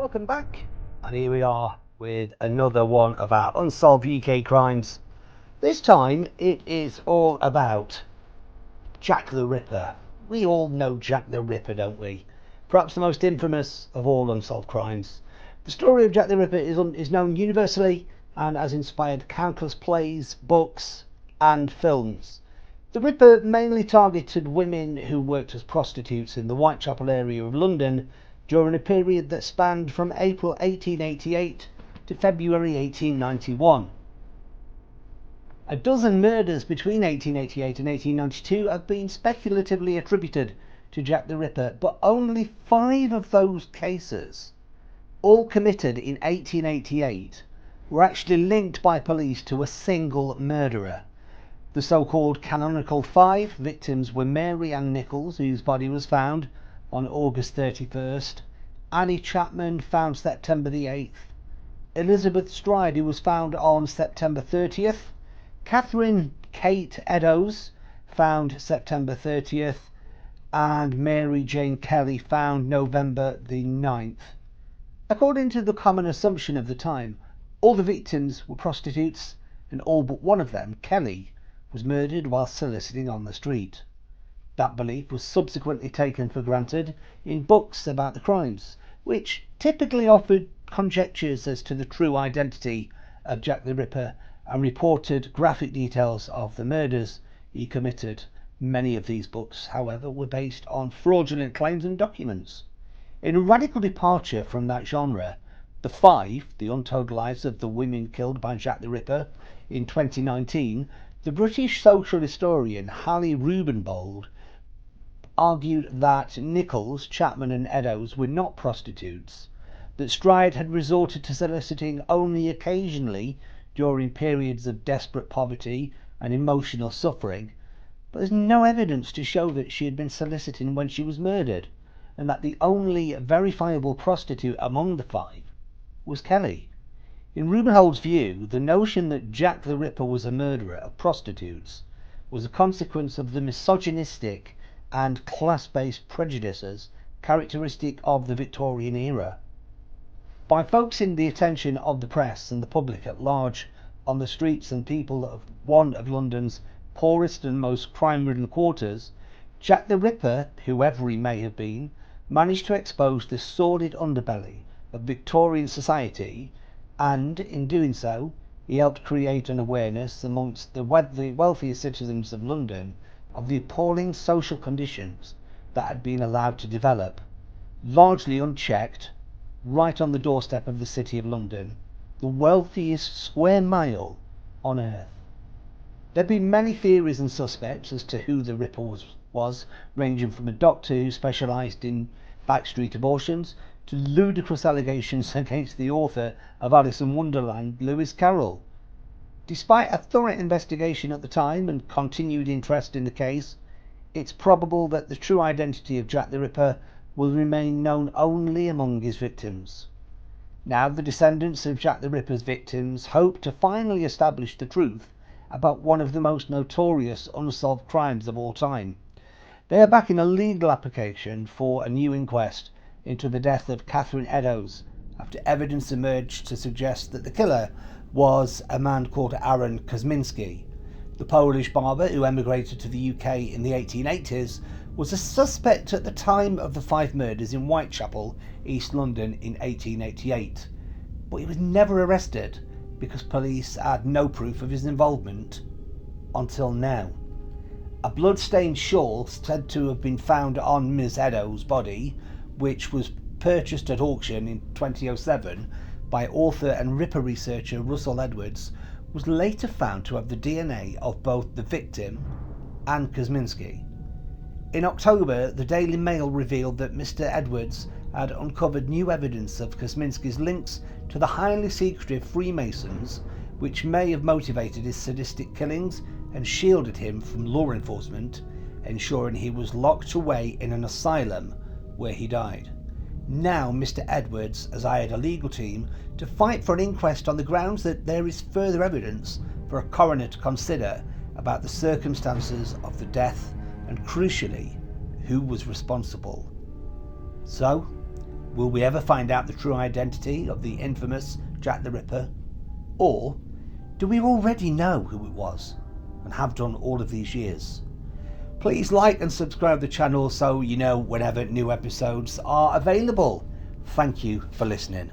Welcome back, and here we are with another one of our unsolved UK crimes. This time it is all about Jack the Ripper. We all know Jack the Ripper, don't we? Perhaps the most infamous of all unsolved crimes. The story of Jack the Ripper is known universally and has inspired countless plays, books and films. The Ripper mainly targeted women who worked as prostitutes in the Whitechapel area of London during a period that spanned from April 1888 to February 1891. A dozen murders between 1888 and 1892 have been speculatively attributed to Jack the Ripper, but only 5 of those cases, all committed in 1888, were actually linked by police to a single murderer. The so-called canonical 5 victims were Mary Ann Nichols, whose body was found on August 31st, Annie Chapman, found September the 8th, Elizabeth Stride, who was found on September 30th, Catherine Kate Eddowes, found September 30th, and Mary Jane Kelly, found November the 9th. According to the common assumption of the time, all the victims were prostitutes, and all but one of them, Kelly, was murdered while soliciting on the street. That belief was subsequently taken for granted in books about the crimes, which typically offered conjectures as to the true identity of Jack the Ripper and reported graphic details of the murders he committed. Many of these books, however, were based on fraudulent claims and documents. In a radical departure from that genre, The 5, The Untold Lives of the Women Killed by Jack the Ripper, in 2019, the British social historian Hallie Rubenbold argued that Nichols, Chapman and Eddowes were not prostitutes, that Stride had resorted to soliciting only occasionally during periods of desperate poverty and emotional suffering, but there's no evidence to show that she had been soliciting when she was murdered, and that the only verifiable prostitute among the 5 was Kelly. In Rubenhold's view, the notion that Jack the Ripper was a murderer of prostitutes was a consequence of the misogynistic and class-based prejudices characteristic of the Victorian era. By focusing the attention of the press and the public at large on the streets and people of one of London's poorest and most crime-ridden quarters, Jack the Ripper, whoever he may have been, managed to expose the sordid underbelly of Victorian society, and in doing so he helped create an awareness amongst the wealthiest citizens of London of the appalling social conditions that had been allowed to develop, largely unchecked, right on the doorstep of the City of London, the wealthiest square mile on earth. There have been many theories and suspects as to who the Ripper was, ranging from a doctor who specialised in backstreet abortions to ludicrous allegations against the author of Alice in Wonderland, Lewis Carroll. Despite a thorough investigation at the time and continued interest in the case, it's probable that the true identity of Jack the Ripper will remain known only among his victims. Now the descendants of Jack the Ripper's victims hope to finally establish the truth about one of the most notorious unsolved crimes of all time. They are backing a legal application for a new inquest into the death of Catherine Eddowes after evidence emerged to suggest that the killer was a man called Aaron Kosminski. The Polish barber who emigrated to the UK in the 1880s was a suspect at the time of the 5 murders in Whitechapel, East London in 1888, but he was never arrested because police had no proof of his involvement until now. A blood-stained shawl said to have been found on Ms. Eddowes' body, which was purchased at auction in 2007 by author and Ripper researcher Russell Edwards, was later found to have the DNA of both the victim and Kosminski. In October, the Daily Mail revealed that Mr. Edwards had uncovered new evidence of Kosminski's links to the highly secretive Freemasons, which may have motivated his sadistic killings and shielded him from law enforcement, ensuring he was locked away in an asylum where he died. Now Mr. Edwards has hired a legal team to fight for an inquest on the grounds that there is further evidence for a coroner to consider about the circumstances of the death and, crucially, who was responsible. So, Will we ever find out the true identity of the infamous Jack the Ripper? Or do we already know who it was and have done all of these years? Please like and subscribe to the channel so you know whenever new episodes are available. Thank you for listening.